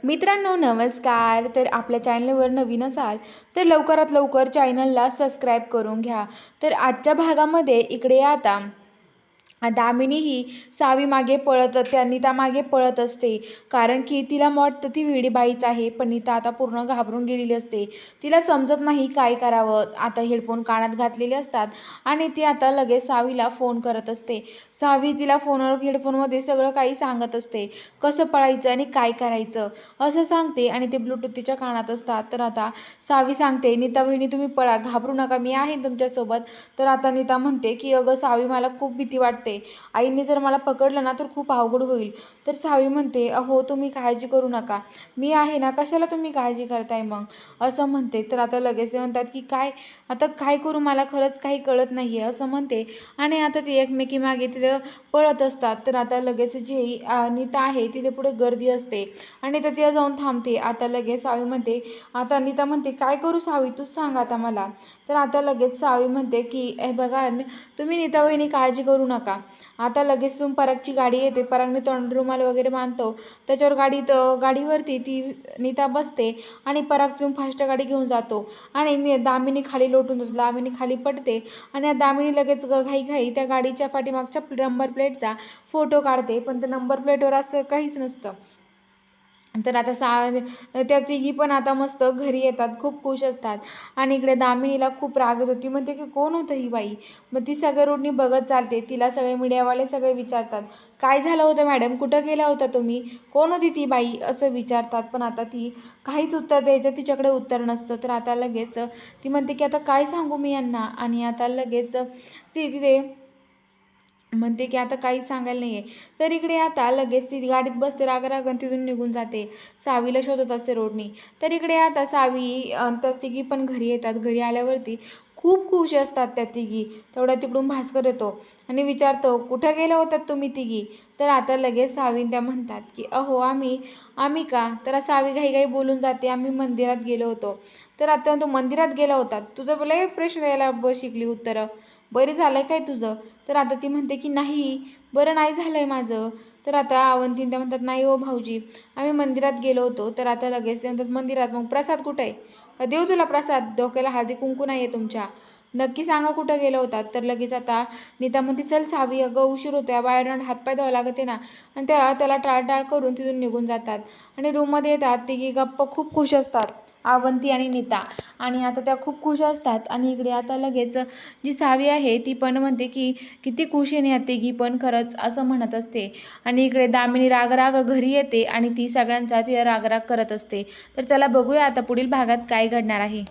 मित्रांनो नमस्कार. तर आपल्या चॅनलवर नवीन असाल तर लवकरात लवकर चॅनलला सबस्क्राईब करून घ्या. तर आजच्या भागामध्ये इकडे आता दामिनी ही सावी मागे पळत नीता मागे पळत असते, कारण की तिला वाटतं ती वेडीबाईच आहे. पण नीता आता पूर्ण घाबरून गेलेली असते. तिला समजत नाही काय करावं. आता हेडफोन कानात घातलेले असतात आणि ती आता लगेच सावीला फोन करत असते. सावी तिला फोनवर हेडफोनमध्ये सगळं काही सांगत असते, कसं पळायचं आणि काय करायचं असं सांगते आणि ते ब्लूटूथ तिच्या कानात असतात. तर आता सावी सांगते, नीता बहिणी तुम्ही पळा, घाबरू नका, मी आहे तुमच्यासोबत. तर आता नीता म्हणते की अगं सावी मला खूप भीती वाटते, आईने जर मला पकडलं ना तर खूप अवघड होईल. तर सावी म्हणते अहो तुम्ही काळजी करू नका, मी आहे ना, कशाला तुम्ही काळजी करताय मग, असं म्हणते. तर आता लगेच ते म्हणतात की आता काय करू, मला खरंच काही कळत नाही आहे असं म्हणते. आणि आता ती एकमेकी मागे तिथे पळत असतात. तर आता लगेच जी नीता आहे तिथे पुढे गर्दी असते आणि तर तिला जाऊन थांबते. आता लगेच सावी म्हणते, आता नीता म्हणते काय करू सावी, तूच सांग आता मला. तर आता लगेच सावी म्हणते की हे बघा तुम्ही नीता वहिनी काळजी करू नका, आता लगेच परागची गाडी येते, परागने तोंड रुमाल वगैरे बांधतो, त्याच्यावर गाडीवरती ती नीता बसते आणि पराग फास्ट गाडी घेऊन जातो आणि दामिनी खाली लोटून जातो. दामिनी खाली पडते आणि दामिनी लगेच घाई त्या गाडीच्या पाठीमागच्या नंबर प्लेटचा फोटो काढते, पण त्या नंबर प्लेटवर असं काहीच नसतं. तर आता त्या तिघी पण आता मस्त घरी येतात, खूप खुश असतात. आणि इकडे दामिनीला खूप राग येत होती, म्हणते की कोण होतं ही बाई. मग ती सगळ्या रोडनी बघत चालते. तिला सगळे मीडियावाले सगळे विचारतात, काय झालं होतं मॅडम, कुठं गेला होता तुम्ही, कोण होती ती बाई असं विचारतात. पण आता ती काहीच उत्तर द्यायचं तिच्याकडे उत्तर नसतं. तर आता लगेच ती म्हणते की आता काय सांगू मी यांना. आणि आता लगेच ती तिथे म्हणते की आता काहीच सांगायला नाही आहे. तर इकडे आता लगेच ती गाडीत बसते रागारागन तिथून निघून जाते, सावीला शोधत असते रोडनी. तर इकडे आता सावी त्या तिघी पण घरी येतात. घरी आल्यावरती खूप खुश असतात त्या तिघी. तेवढ्या तिकडून भास्कर येतो आणि विचारतो कुठं गेल्या होतात तुम्ही तिघी. तर आता लगेच सावीन त्या म्हणतात की अहो आम्ही का. तर सावी घाईघाई बोलून जाते, आम्ही मंदिरात गेलो होतो. तर आता तो मंदिरात गेला होता, तुझं लय प्रश्न द्यायला शिकली उत्तरं, बरी झालं काय तुझं. तर आता ती म्हणते की नाही, बरं नाही झालं आहे माझं. तर आता अवंतीन त्या म्हणतात नाही हो भाऊजी, आम्ही मंदिरात गेलो होतो. तर आता लगेच ते म्हणतात मंदिरात, मग प्रसाद कुठं आहे, का देऊ तुला प्रसाद, डोक्याला हळदी कुंकू नाही आहे तुमच्या, नक्की सांगा कुठं गेलं होतात. तर लगेच आता नीता म्हणते चल सावी, अगं उशीर होतो, या बाहेर हातपाय धुवावं लागते ना. आणि त्याला टाळटाळ करून तिथून निघून जातात आणि रूममध्ये येतात. तिघी गप्प खूप खुश असतात, अवंती आणि नीता. आणि आता त्या खूप खुश असतात. आणि इकडे आता लगेच जी सावी आहे ती पण म्हणते की किती खुश आहे ह्या तिघी पण खरंच, असं म्हणत असते. आणि इकडे दामिनी राग घरी येते आणि ती सगळ्यांचा ती राग करत असते. तर चला बघूया आता पुढील भागात काय घडणार आहे.